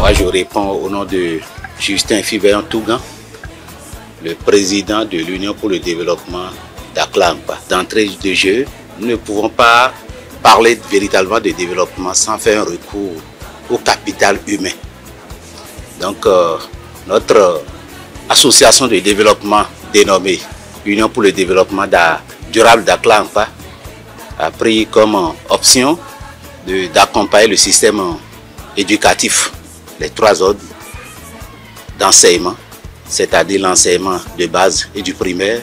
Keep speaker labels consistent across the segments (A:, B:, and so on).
A: Moi, je réponds au nom de Justin Fibayon Tougan, le président de l'Union pour le développement d'Aklanpa. D'entrée de jeu, nous ne pouvons pas parler véritablement de développement sans faire un recours au capital humain. Donc, notre association de développement dénommée Union pour le développement durable d'Aklanpa a pris comme option d'accompagner le système éducatif, les trois ordres d'enseignement, c'est-à-dire l'enseignement de base et du primaire,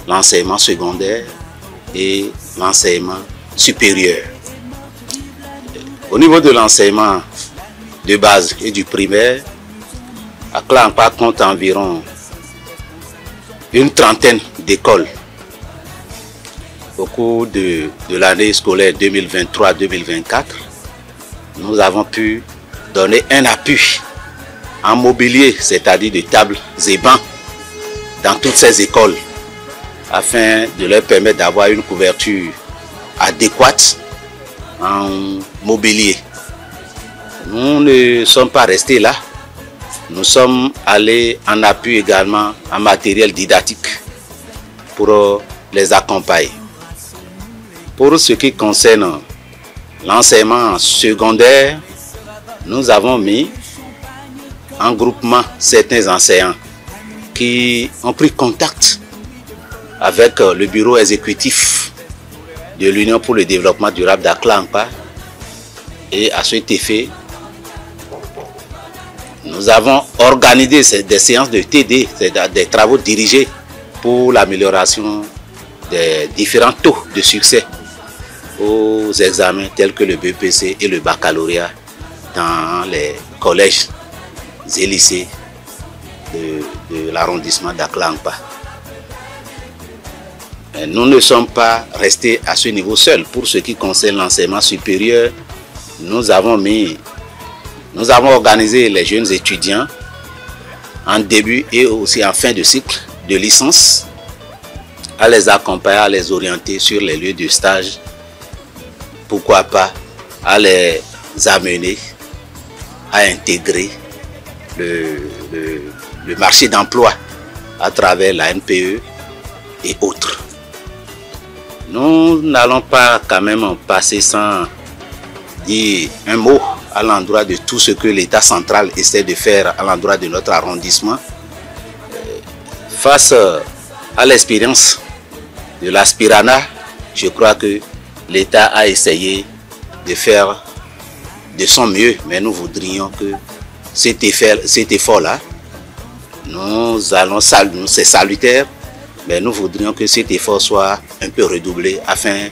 A: l'enseignement secondaire et l'enseignement supérieur. Au niveau de l'enseignement de base et du primaire, Aklanpa compte environ une trentaine d'écoles. Au cours de l'année scolaire 2023-2024, nous avons pu donner un appui en mobilier, c'est-à-dire de tables et bancs, dans toutes ces écoles, afin de leur permettre d'avoir une couverture adéquate en mobilier. Nous ne sommes pas restés là. Nous sommes allés en appui également en matériel didactique pour les accompagner. Pour ce qui concerne l'enseignement secondaire, nous avons mis en groupement certains enseignants qui ont pris contact avec le bureau exécutif de l'Union pour le développement durable d'Aklanpa, et à cet effet, nous avons organisé des séances de TD, des travaux dirigés pour l'amélioration des différents taux de succès aux examens tels que le BPC et le baccalauréat dans les collèges et lycées de l'arrondissement d'Aklanpa. Nous ne sommes pas restés à ce niveau seul. Pour ce qui concerne l'enseignement supérieur, nous avons organisé les jeunes étudiants en début et aussi en fin de cycle de licence, à les accompagner, à les orienter sur les lieux de stage, pourquoi pas à les amener à intégrer le marché d'emploi à travers la NPE et autres. Nous n'allons pas quand même passer sans dire un mot à l'endroit de tout ce que l'État central essaie de faire à l'endroit de notre arrondissement. Face à l'expérience de l'Aspirana, je crois que l'État a essayé de faire de son mieux, mais nous voudrions que cet effort-là, c'est salutaire, mais nous voudrions que cet effort soit un peu redoublé afin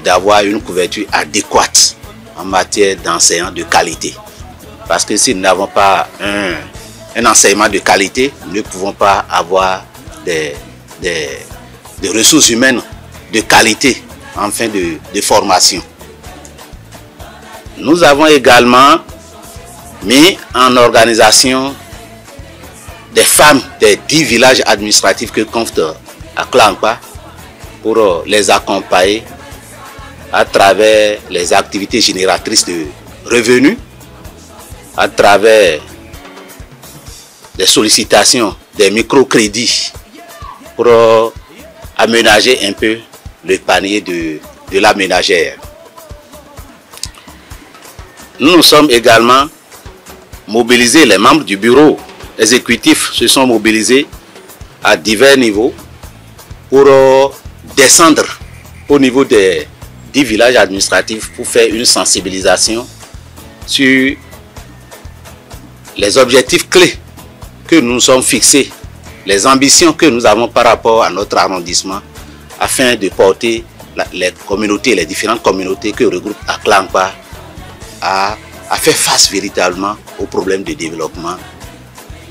A: d'avoir une couverture adéquate en matière d'enseignants de qualité. Parce que si nous n'avons pas un enseignement de qualité, nous ne pouvons pas avoir des ressources humaines de qualité en fin de formation. Nous avons également mis en organisation des femmes des 10 villages administratifs que compte Aklanpa pour les accompagner à travers les activités génératrices de revenus, à travers des sollicitations des microcrédits pour aménager un peu le panier de la ménagère. Nous nous sommes également mobilisés, les membres du bureau exécutif se sont mobilisés à divers niveaux pour descendre au niveau des 10 villages administratifs pour faire une sensibilisation sur les objectifs clés que nous nous sommes fixés, les ambitions que nous avons par rapport à notre arrondissement, afin de porter les communautés, les différentes communautés que regroupe Aklanpa à faire face véritablement aux problèmes de développement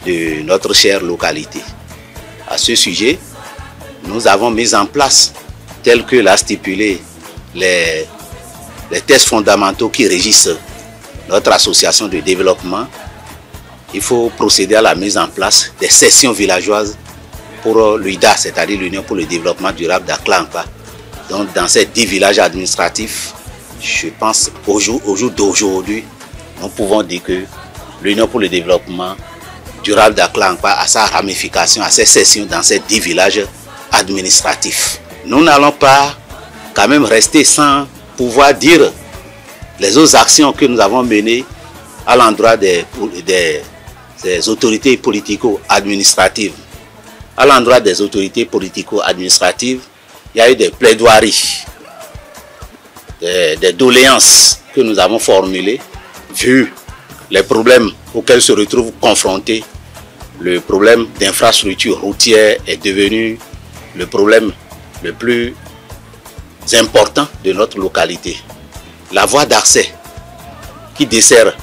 A: de notre chère localité. À ce sujet, nous avons mis en place, tel que l'a stipulé les tests fondamentaux qui régissent notre association de développement. Il faut procéder à la mise en place des sessions villageoises pour l'UIDA, c'est-à-dire l'Union pour le développement durable d'Aklanpa. Donc dans ces 10 villages administratifs, je pense au jour d'aujourd'hui, nous pouvons dire que l'Union pour le développement durable d'Aklankpa a sa ramification, a ses sessions dans ces 10 villages administratifs. Nous n'allons pas quand même rester sans pouvoir dire les autres actions que nous avons menées à l'endroit des autorités politico-administratives. À l'endroit des autorités politico-administratives, il y a eu des plaidoiries, des doléances que nous avons formulées, vu les problèmes auxquels se retrouvent confrontés. Le problème d'infrastructure routière est devenu le problème le plus important de notre localité. La voie d'accès qui dessert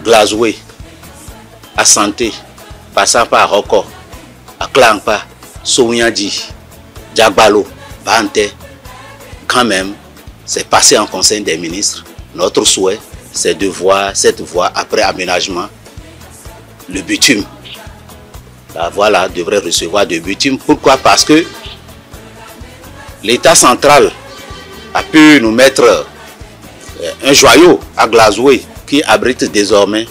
A: Glazoué, à Santé, passant par Roko, à Klankpa, Sowiandji, Djagbalo, Bante, quand même, c'est passé en conseil des ministres. Notre souhait, c'est de voir cette voie après aménagement, le bitume. La voie là devrait recevoir du bitume. Pourquoi? Parce que l'État central a pu nous mettre un joyau à Glazoué qui abrite désormais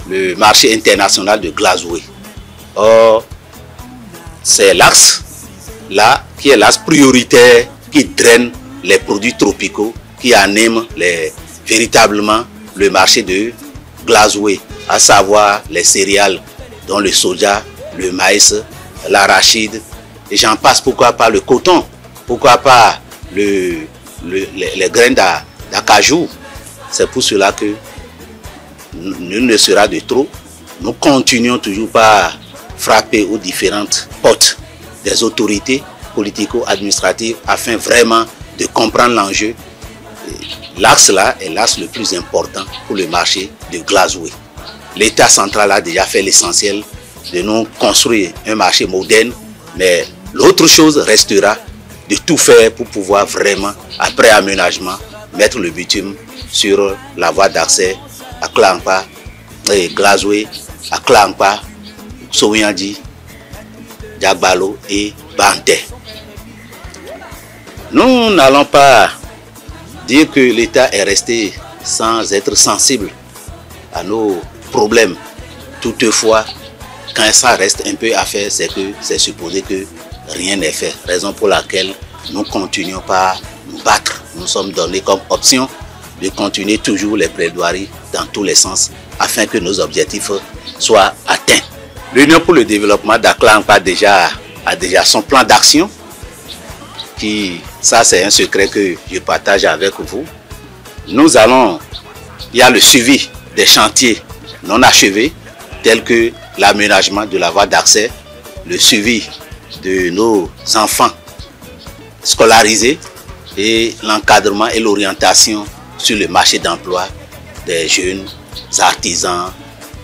A: le marché international de Glazoué. Or, c'est l'axe là qui est l'axe prioritaire qui draine les produits tropicaux, qui anime véritablement le marché de Glazoué, à savoir les céréales, dont le soja, le maïs, l'arachide, et j'en passe. Pourquoi pas le coton, pourquoi pas les graines d'acajou. C'est pour cela que nul ne sera de trop. Nous continuons toujours par frapper aux différentes portes des autorités politico-administratives afin vraiment de comprendre l'enjeu. L'axe là est l'axe le plus important pour le marché de Glazoué. L'État central a déjà fait l'essentiel de nous construire un marché moderne, mais l'autre chose restera de tout faire pour pouvoir vraiment, après aménagement, mettre le bitume sur la voie d'accès à Klankpa, Glazoué, à Klankpa, Sowiandji, Djagbalo et Bante. Nous n'allons pas dire que l'État est resté sans être sensible à nos problèmes. Toutefois, quand ça reste un peu à faire, c'est que c'est supposé que rien n'est fait. Raison pour laquelle nous continuons par nous battre. Nous sommes donnés comme option de continuer toujours les plaidoiries dans tous les sens afin que nos objectifs soient atteints. L'Union pour le développement d'Aklankpa a déjà son plan d'action. Ça c'est un secret que je partage avec vous. Il y a le suivi des chantiers non achevés, tels que l'aménagement de la voie d'accès, le suivi de nos enfants scolarisés et l'encadrement et l'orientation sur le marché d'emploi des jeunes artisans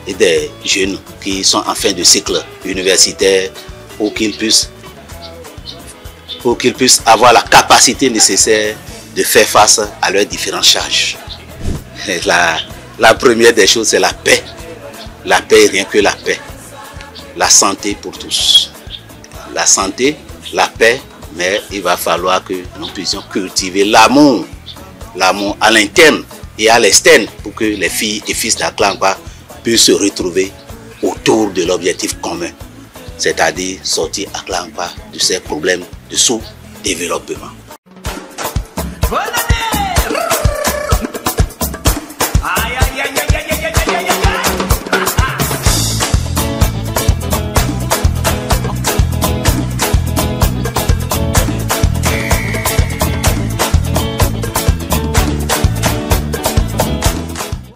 A: et des jeunes qui sont en fin de cycle universitaire pour qu'ils puissent avoir la capacité nécessaire de faire face à leurs différentes charges. La première des choses, c'est la paix. La paix et rien que la paix. La santé pour tous. La santé, la paix, mais il va falloir que nous puissions cultiver l'amour. L'amour à l'interne et à l'externe pour que les filles et fils d'Aklankpa puissent se retrouver autour de l'objectif commun. C'est-à-dire sortir Aklankpa de ces problèmes de sous-développement.